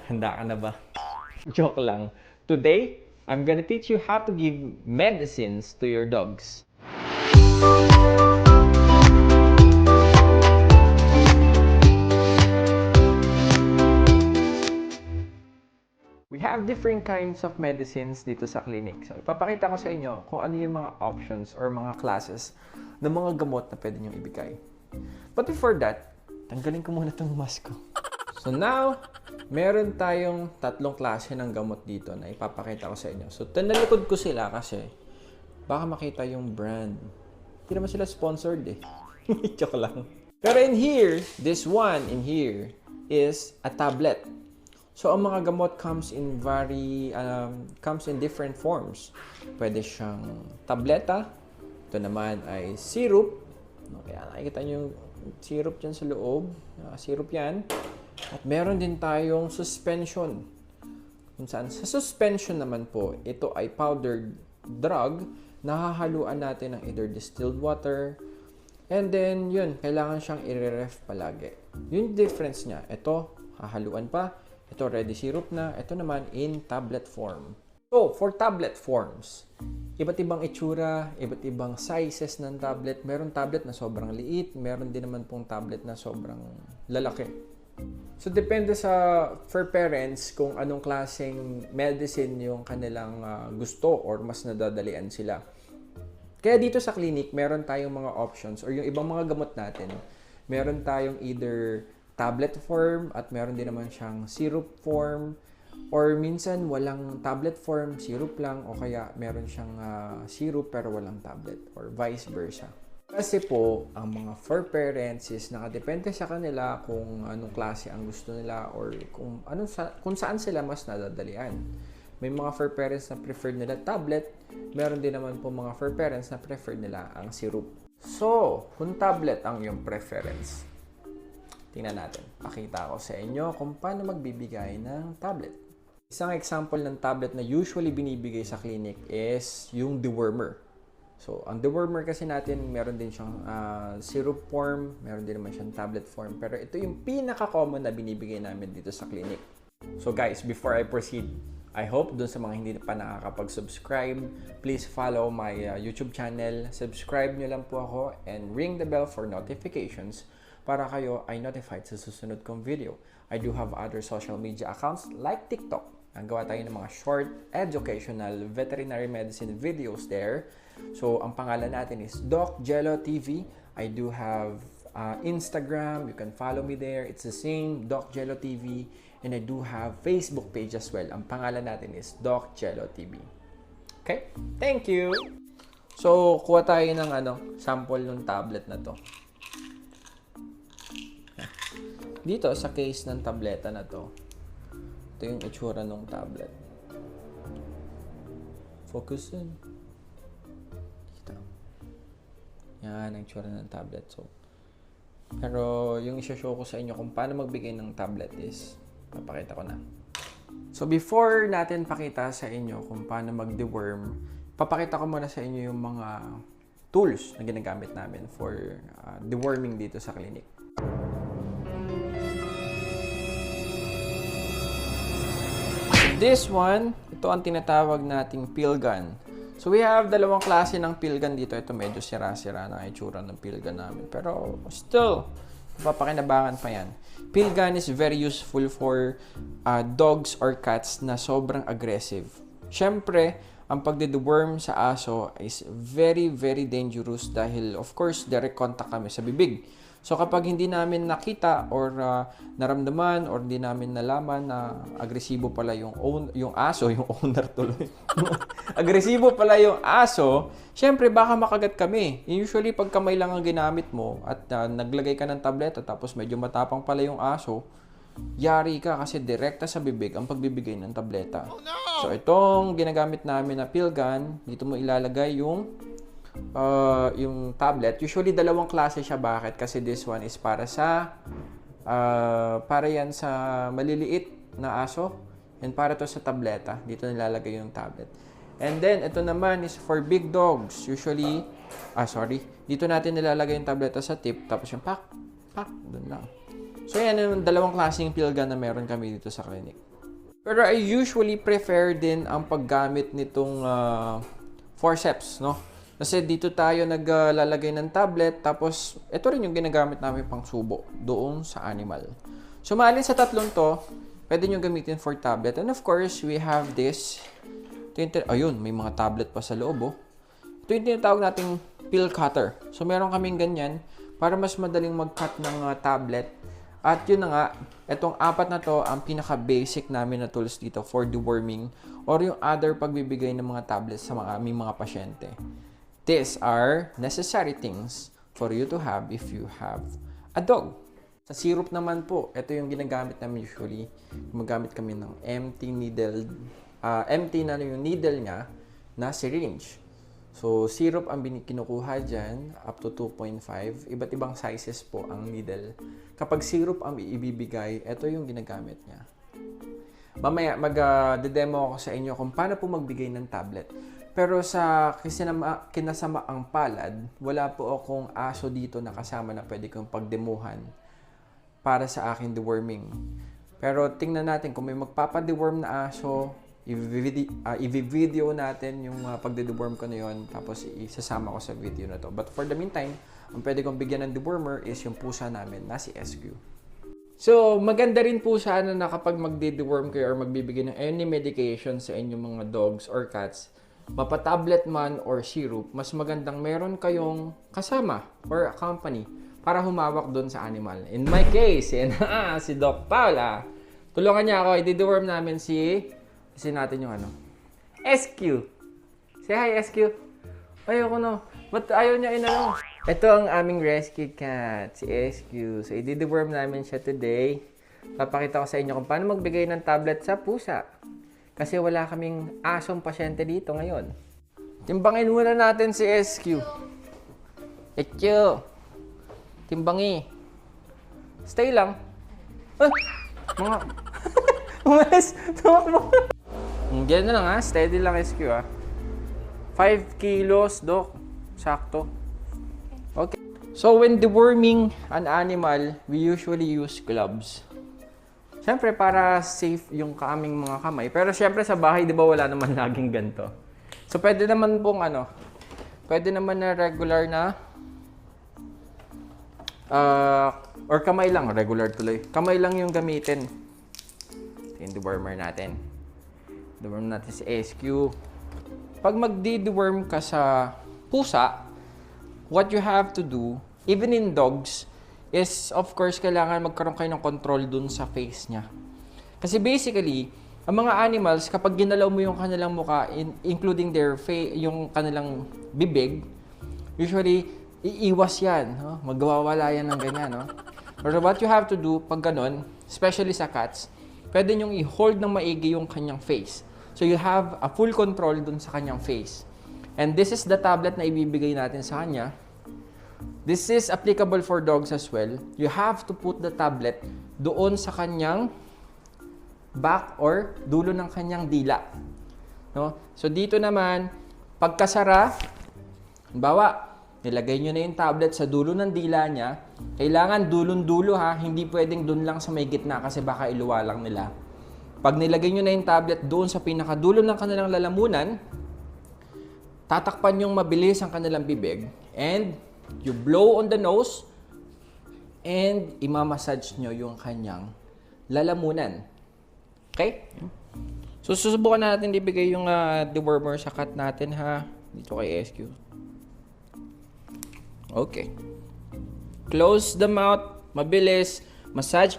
Handa ka na ba? Joke lang. Today, I'm gonna teach you how to give medicines to your dogs. We have different kinds of medicines dito sa clinic. So, ipapakita ko sa inyo kung ano yung mga options or mga classes ng mga gamot na pwede nyo ibigay. But before that, tanggalin ko muna itong mask ko. So now, meron tayong tatlong klase ng gamot dito na ipapakita ko sa inyo. So, tinalikod ko sila kasi baka makita yung brand. Hindi naman sila sponsored eh. Joke lang. Pero in here, this one in here is a tablet. So, ang mga gamot comes in different forms. Pwede siyang tableta. Ito naman ay syrup. Kaya nakikita nyo yung syrup dyan sa loob. Syrup yan. At meron din tayong suspension. Kung saan sa suspension naman po, ito ay powdered drug na hahaluan natin ng either distilled water. And then, yun, kailangan siyang i-ref palagi. Yung difference niya, ito, hahaluan pa. Ito, ready syrup na. Ito naman, in tablet form. So, for tablet forms, iba't ibang itsura, iba't ibang sizes ng tablet. Meron tablet na sobrang liit, meron din naman pong tablet na sobrang lalaki. So, depende sa for parents kung anong klaseng medicine yung kanilang gusto or mas nadadalian sila. Kaya dito sa clinic, meron tayong mga options or yung ibang mga gamot natin. Meron tayong either tablet form at meron din naman siyang syrup form. Or minsan walang tablet form, syrup lang, o kaya meron siyang syrup pero walang tablet, or vice versa. Kasi po, ang mga fur parents is nakadepende sa kanila kung anong klase ang gusto nila or kung saan sila mas nadadalian. May mga fur parents na prefer nila tablet, meron din naman po mga fur parents na prefer nila ang syrup. So, kung tablet ang iyong preference, tingnan natin. Pakita ko sa inyo kung paano magbibigay ng tablet. Isang example ng tablet na usually binibigay sa clinic is yung dewormer. So, ang dewormer kasi natin, meron din siyang syrup form, meron din naman siyang tablet form. Pero ito yung pinaka-common na binibigay namin dito sa clinic. So guys, before I proceed, I hope dun sa mga hindi pa nakakapag-subscribe, please follow my YouTube channel. Subscribe nyo lang po ako and ring the bell for notifications para kayo ay notified sa susunod kong video. I do have other social media accounts like TikTok. Nagawa tayo ng mga short, educational, veterinary medicine videos there. So, ang pangalan natin is Doc Jello TV. I do have Instagram. You can follow me there. It's the same, Doc Jello TV. And I do have Facebook page as well. Ang pangalan natin is Doc Jello TV. Okay? Thank you! So, kuha tayo ng sample ng tablet na to. Dito, sa case ng tableta na to, ito yung itsura ng tablet. Focus in. Dito. Yan ang itsura ng tablet. So, pero yung isa-show ko sa inyo kung paano magbigay ng tablet is, papakita ko na. So, before natin pakita sa inyo kung paano mag-deworm, papakita ko muna sa inyo yung mga tools na ginagamit namin for deworming dito sa clinic. This one, ito ang tinatawag nating pill gun. So we have dalawang klase ng pill gun dito. Ito medyo sira-sira na itsura ng pill gun namin. Pero still, papakinabangan pa yan. Pill gun is very useful for dogs or cats na sobrang aggressive. Siyempre, ang pagde-deworm sa aso is very, very dangerous dahil of course, direct contact kami sa bibig. So kapag hindi namin nakita or naramdaman or hindi namin nalaman na agresibo pala yung aso, yung owner tuloy. Agresibo pala yung aso, syempre baka makagat kami. Usually pag kamay lang ang ginamit mo at naglagay ka ng tableta tapos medyo matapang pala yung aso, yari ka kasi direkta sa bibig ang pagbibigay ng tableta. Oh, no! So itong ginagamit namin na pill gun, dito mo ilalagay yung tablet. Usually dalawang klase siya. Bakit? Kasi this one is para yan sa maliliit na aso and para to sa tableta. Dito nilalagay yung tablet. And then ito naman is for big dogs. Usually dito natin nilalagay yung tableta sa tip tapos yung pak doon lang. So yan yung dalawang klaseng pill gun na meron kami dito sa clinic. Pero I usually prefer din ang paggamit nitong forceps, no? Kasi dito tayo naglalagay ng tablet, tapos ito rin yung ginagamit namin pang subo doon sa animal. Sumali sa tatlong to, pwede nyo gamitin for tablet. And of course, we have this. Ayun, may mga tablet pa sa loob, oh. Ito yung tinatawag nating pill cutter. So, meron kaming ganyan para mas madaling mag-cut ng tablet. At yun na nga, itong apat na to ang pinaka-basic namin na tools dito for deworming or yung other pagbibigay ng mga tablets sa aming mga pasyente. These are necessary things for you to have if you have a dog. Sa syrup naman po, ito yung ginagamit namin usually. Gumagamit kami ng empty na yung needle niya na syringe. So, syrup ang kinukuha dyan, up to 2.5. Iba't ibang sizes po ang needle. Kapag syrup ang ibibigay, ito yung ginagamit niya. Mamaya, mag-demo ako sa inyo kung paano po magbigay ng tablet. Pero sa kinasamaang palad, wala po akong aso dito na kasama na pwede kong pagdemuhan para sa akin deworming. Pero tingnan natin kung may magpapadeworm na aso, i-video natin yung pagde-deworm ko na yun, tapos isasama ko sa video na to. But for the meantime, ang pwede kong bigyan ng dewormer is yung pusa namin na si SQ. So, maganda rin po sana na kapag magde-deworm kayo or magbibigay ng any medication sa inyong mga dogs or cats, mapatablet man or syrup, mas magandang meron kayong kasama or company para humawak doon sa animal. In my case, si Doc Paula, tulungan niya ako, i-deworm namin si natin yung SQ. Say hi, SQ. Ayoko no. Ba't ayaw niya inano? Ito ang aming rescue cat, si SQ. So, i-deworm namin siya today. Papakita ko sa inyo kung paano magbigay ng tablet sa pusa. Kasi wala kaming asong pasyente dito ngayon. Timbangin muna natin si SQ. SQ. Timbangi. Stay lang. Mga... Umalis. Tumakbo. Diyan na lang ha. Steady lang SQ ha. 5 kilos, Doc. Sakto. Okay. So, when deworming an animal, we usually use gloves. Siyempre, para safe yung kaming mga kamay. Pero siyempre, sa bahay, di ba, wala naman laging ganito. So, pwede naman pong pwede naman na regular na or kamay lang. Regular tuloy. Kamay lang yung gamitin. Yung dewormer natin. Deworm natin si SQ. Pag magdi-deworm ka sa pusa, what you have to do, even in dogs, is of course kailangan magkaroon kayo ng control dun sa face niya. Kasi basically, ang mga animals, kapag ginalaw mo yung kanilang mukha, including their face, yung kanilang bibig, usually, iiwas yan. No? Magwawala yan ng ganyan. No? Or what you have to do, pag ganun, especially sa cats, pwede nyong i-hold ng maigi yung kanyang face. So you have a full control dun sa kanyang face. And this is the tablet na ibibigay natin sa kanya. This is applicable for dogs as well. You have to put the tablet doon sa kanyang back or dulo ng kanyang dila. No? So dito naman, pagkasara, bawa, nilagay nyo na yung tablet sa dulo ng dila niya. Kailangan dulon-dulo ha, hindi pwedeng dun lang sa may gitna kasi baka iluwa lang nila. Pag nilagay nyo na yung tablet doon sa pinakadulo ng kanilang lalamunan, tatakpan yung mabilis ang kanilang bibig and you blow on the nose and imamassage nyo yung kanyang lalamunan. Okay? So, susubukan natin ibigay yung dewormer sa cat natin ha. Dito kay SQ. Okay. Close the mouth. Mabilis. Massage.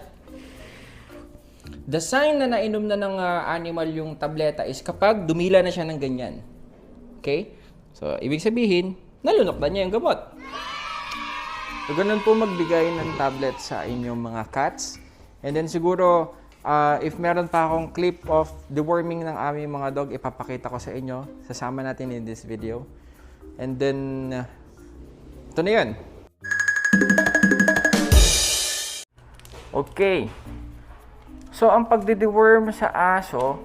The sign na nainom na ng animal yung tableta is kapag dumila na siya ng ganyan. Okay? So, ibig sabihin, nalunok na niya yung gamot. So, ganun po magbigay ng tablet sa inyong mga cats. And then siguro, if meron pa akong clip of deworming ng aming mga dog, ipapakita ko sa inyo. Sasama natin in this video. And then, ito na yun. Okay. So, ang pagdideworm sa aso,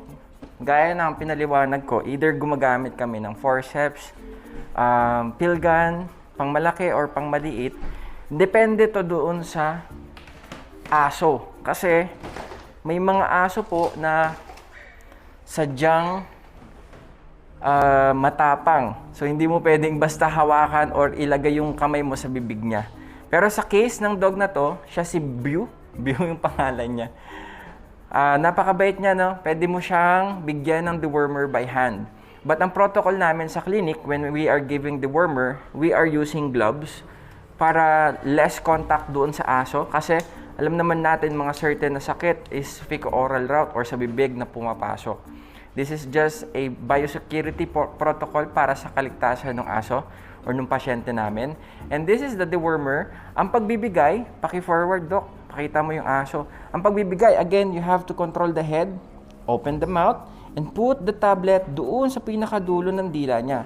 gaya ng pinaliwanag ko, either gumagamit kami ng forceps, pill gun, pang malaki or pang maliit, depende to doon sa aso. Kasi, may mga aso po na sadyang matapang. So, hindi mo pwedeng basta hawakan or ilagay yung kamay mo sa bibig niya. Pero sa case ng dog na to, siya si Bew. Bew yung pangalan niya. Napakabait niya, no? Pwede mo siyang bigyan ng dewormer by hand. But ang protocol namin sa clinic, when we are giving dewormer, we are using gloves para less contact doon sa aso. Kasi alam naman natin mga certain na sakit is fecal-oral route or sa bibig na pumapasok. This is just a biosecurity protocol para sa kaligtasan ng aso or ng pasyente namin. And this is the dewormer. Ang pagbibigay, paki-forward, doc. Pakita mo yung aso. Ang pagbibigay, again, you have to control the head, open the mouth, and put the tablet doon sa pinakadulo ng dila niya.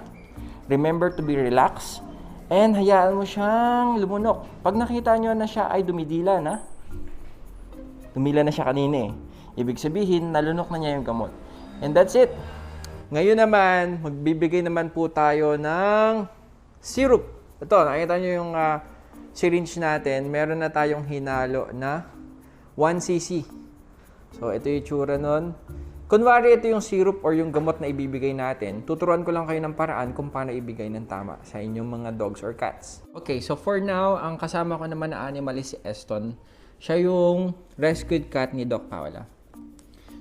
Remember to be relaxed and hayaan mo siyang lumunok. Pag nakita nyo na siya ay dumidila na, dumila na siya kanina eh. Ibig sabihin, nalunok na niya yung gamot. And that's it. Ngayon naman, magbibigay naman po tayo ng syrup. Ito, nakita nyo yung syringe natin. Meron na tayong hinalo na 1 cc. So, ito yung tsura nun. Kunwari, ito yung syrup or yung gamot na ibibigay natin. Tuturuan ko lang kayo ng paraan kung paano ibigay ng tama sa inyong mga dogs or cats. Okay, so for now, ang kasama ko naman na animal is si Eston. Siya yung rescued cat ni Doc Paula.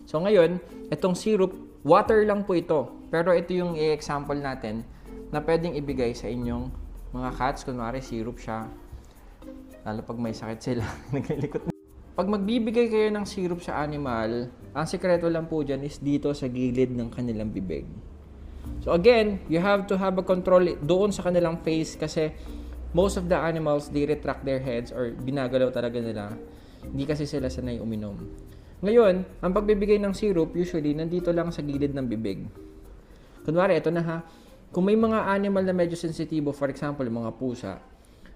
So ngayon, itong syrup, water lang po ito. Pero ito yung i-example natin na pwedeng ibigay sa inyong mga cats. Kunwari, syrup siya. Lalo pag may sakit sila, naglilikot. Pag magbibigay kayo ng syrup sa animal, ang sekreto lang po dyan is dito sa gilid ng kanilang bibig. So again, you have to have a control doon sa kanilang face kasi most of the animals, they retract their heads or ginagalaw talaga nila. Hindi kasi sila sanay uminom. Ngayon, ang pagbibigay ng syrup, usually, nandito lang sa gilid ng bibig. Kunwari, ito na ha. Kung may mga animal na medyo sensitibo, for example, mga pusa,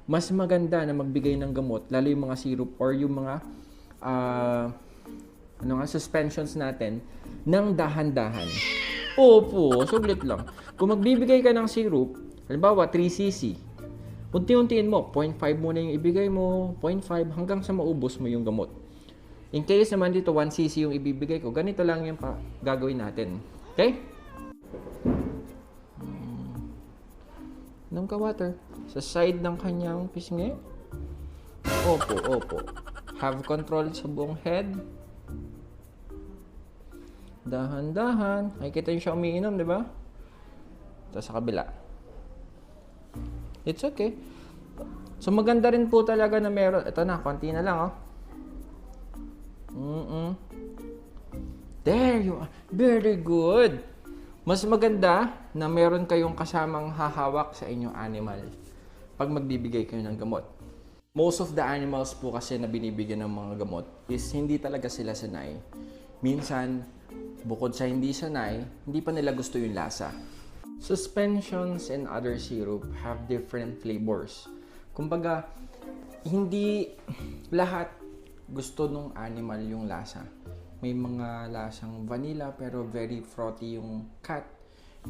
mas maganda na magbigay ng gamot, lalo yung mga syrup or yung mga suspensions natin, ng dahan-dahan. Opo, suglit lang. Kung magbibigay ka ng syrup, halimbawa 3 cc, unti-untiin mo, 0.5 muna yung ibigay mo, 0.5 hanggang sa maubos mo yung gamot. In case naman dito 1 cc yung ibibigay ko, ganito lang yung gagawin natin. Okay? Nung ka-water. Sa side ng kanyang pisngi. Opo, opo. Have control sa buong head. Dahan-dahan. Ay, kita yung siya umiinom, di ba? Ito sa kabila. It's okay. So, maganda rin po talaga na meron. Ito na, konti na lang, oh. There you are. Very good. Mas maganda na meron kayong kasamang hahawak sa inyong animal pag magbibigay kayo ng gamot. Most of the animals po kasi na binibigyan ng mga gamot is hindi talaga sila sanay. Minsan, bukod sa hindi sanay, hindi pa nila gusto yung lasa. Suspensions and other syrup have different flavors. Kumbaga, hindi lahat gusto nung animal yung lasa. May mga lasang vanilla pero very frothy yung cat.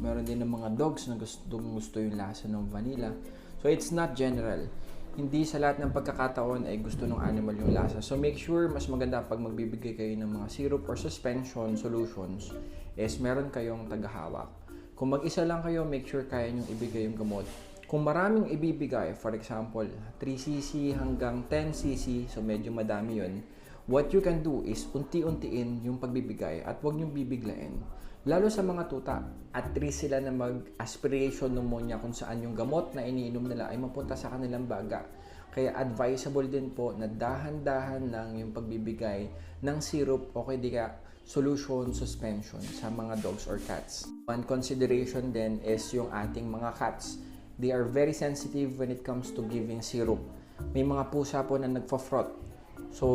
Meron din ng mga dogs na gusto yung lasa ng vanilla. So it's not general. Hindi sa lahat ng pagkakataon ay gusto ng animal yung lasa. So make sure mas maganda pag magbibigay kayo ng mga syrup or suspension solutions is meron kayong tagahawak. Kung mag-isa lang kayo, make sure kaya nyo ibigay yung gamot. Kung maraming ibibigay, for example, 3cc hanggang 10cc, so medyo madami yun, what you can do is unti-untiin yung pagbibigay at huwag niyong bibiglain. Lalo sa mga tuta, at least sila na mag-aspiration pneumonia kung saan yung gamot na iniinom nila ay mapunta sa kanilang baga. Kaya advisable din po na dahan-dahan lang yung pagbibigay ng syrup o kaya di ka solution suspension sa mga dogs or cats. One consideration din is yung ating mga cats. They are very sensitive when it comes to giving syrup. May mga pusa po na nagpa-froth. So,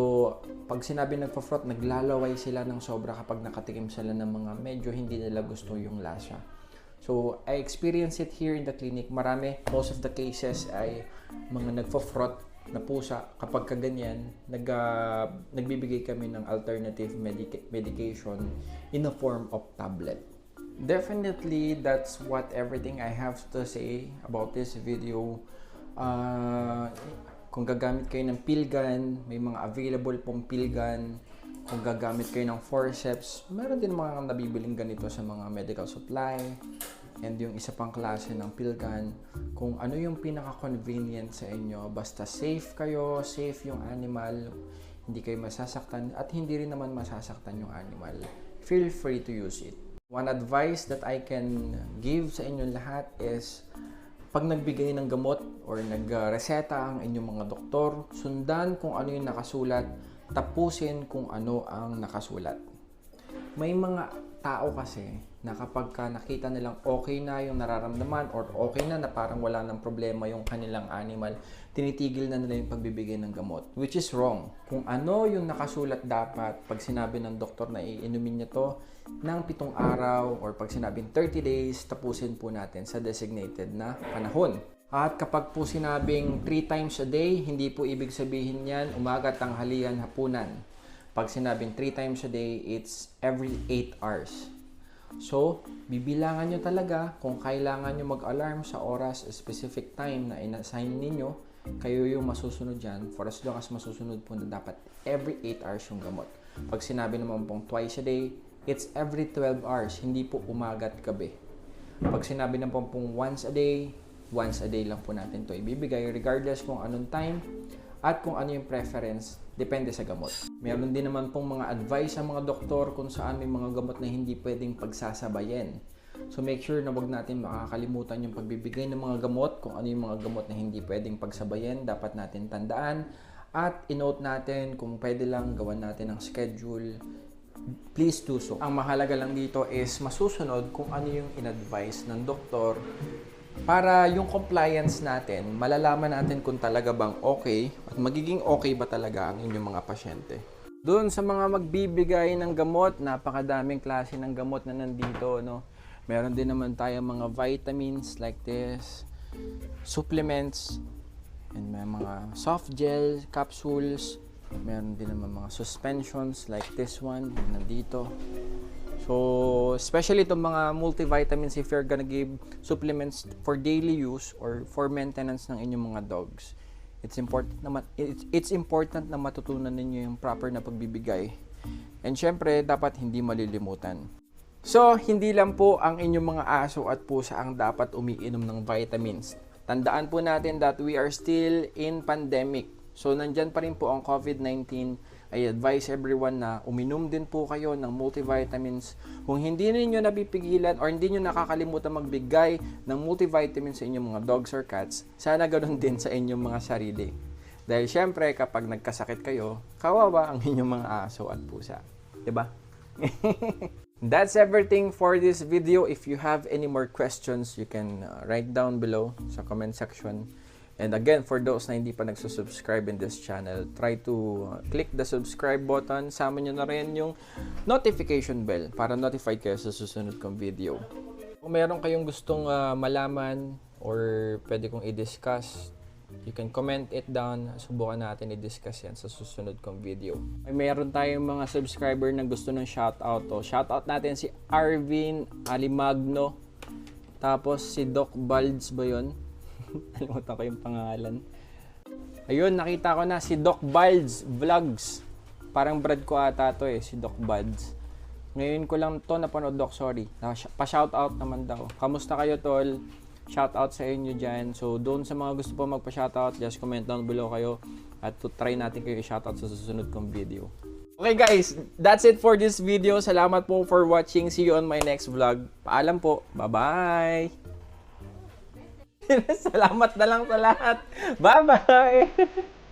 pag sinabi nagpa-froth, naglalaway sila ng sobra kapag nakatikim sila ng mga medyo hindi nila gusto yung lasa. So, I experience it here in the clinic. Marami, most of the cases ay mga nagpa-froth na pusa. Kapag kaganyan, nagbibigay kami ng alternative medication in the form of tablet. Definitely, that's what everything I have to say about this video. Kung gagamit kayo ng pill gun, may mga available pong pill gun. Kung gagamit kayo ng forceps, meron din mga nabibiling ganito sa mga medical supply. And yung isa pang klase ng pill gun, kung ano yung pinaka-convenient sa inyo, basta safe kayo, safe yung animal, hindi kayo masasaktan at hindi rin naman masasaktan yung animal. Feel free to use it. One advice that I can give sa inyo lahat is pag nagbigay ng gamot or nagreseta ang inyong mga doktor, sundan kung ano yung nakasulat, tapusin kung ano ang nakasulat. May mga tao kasi na kapag nakita nilang okay na yung nararamdaman or okay na parang wala ng problema yung kanilang animal, tinitigil na nila yung pagbibigay ng gamot. Which is wrong. Kung ano yung nakasulat dapat, pag sinabi ng doktor na iinumin niya to ng 7 araw or pag sinabing 30 days, tapusin po natin sa designated na panahon. At kapag po sinabing 3 times a day, hindi po ibig sabihin yan umaga, tanghalian, hapunan. Pag sinabing 3 times a day, it's every 8 hours. So, bibilangan nyo talaga kung kailangan nyo mag-alarm sa oras, specific time na in-assign ninyo, kayo yung masusunod dyan for as long as masusunod po na dapat every 8 hours yung gamot. Pag sinabi naman pong twice a day, it's every 12 hours, hindi po umaga at gabi. Pag sinabi naman pong once a day lang po natin to ibibigay regardless kung anong time at kung ano yung preference, depende sa gamot. Meron din naman pong mga advice sa mga doktor kung saan may mga gamot na hindi pwedeng pagsasabayin. So make sure na wag natin makakalimutan yung pagbibigay ng mga gamot, kung ano yung mga gamot na hindi pwedeng pagsabayin, dapat natin tandaan. At inote natin kung pwede lang gawan natin ang schedule, please do so. Ang mahalaga lang dito is masusunod kung ano yung in-advise ng doktor para yung compliance natin, malalaman natin kung talaga bang okay at magiging okay ba talaga ang inyong mga pasyente. Doon sa mga magbibigay ng gamot, napakadaming klase ng gamot na nandito, no? Meron din naman tayo mga vitamins like this, supplements, and may mga soft gel, capsules, meron din naman mga suspensions like this one, nandito. So, especially itong mga multivitamins, if you're gonna give supplements for daily use or for maintenance ng inyong mga dogs, it's important na matutunan ninyo yung proper na pagbibigay. And syempre, dapat hindi malilimutan. So, hindi lang po ang inyong mga aso at pusa ang dapat umiinom ng vitamins. Tandaan po natin that we are still in pandemic. So, nandyan pa rin po ang COVID-19. I advise everyone na uminom din po kayo ng multivitamins. Kung hindi niyo napipigilan or hindi niyo nakakalimutan magbigay ng multivitamins sa inyong mga dogs or cats, sana ganoon din sa inyong mga sarili. Dahil syempre, kapag nagkasakit kayo, kawawa ang inyong mga aso at pusa. Diba? That's everything for this video. If you have any more questions, you can write down below sa comment section. And again, for those na hindi pa nagsusubscribe in this channel, try to click the subscribe button. Sama nyo na rin yung notification bell para notified kayo sa susunod kong video. Kung meron kayong gustong malaman or pwede kong i-discuss, you can comment it down. Subukan natin i-discuss yan sa susunod kong video. Mayroon tayong mga subscriber na gusto ng shoutout. Shoutout natin si Arvin Alimagno. Tapos si Doc Balds ba yun? Nalimutan ko yung pangalan. Ayun, nakita ko na si Doc Balds Vlogs. Parang brad ko ata to si Doc Balds. Ngayon ko lang to napanood, Doc, sorry. Pa-shoutout naman daw. Kamusta kayo, tol? Shoutout sa inyo dyan. So, doon sa mga gusto po magpa-shoutout, just comment down below kayo. At try natin kayo i-shoutout sa susunod kong video. Okay guys, that's it for this video. Salamat po for watching. See you on my next vlog. Paalam po. Bye-bye! Salamat na lang sa lahat. Bye-bye!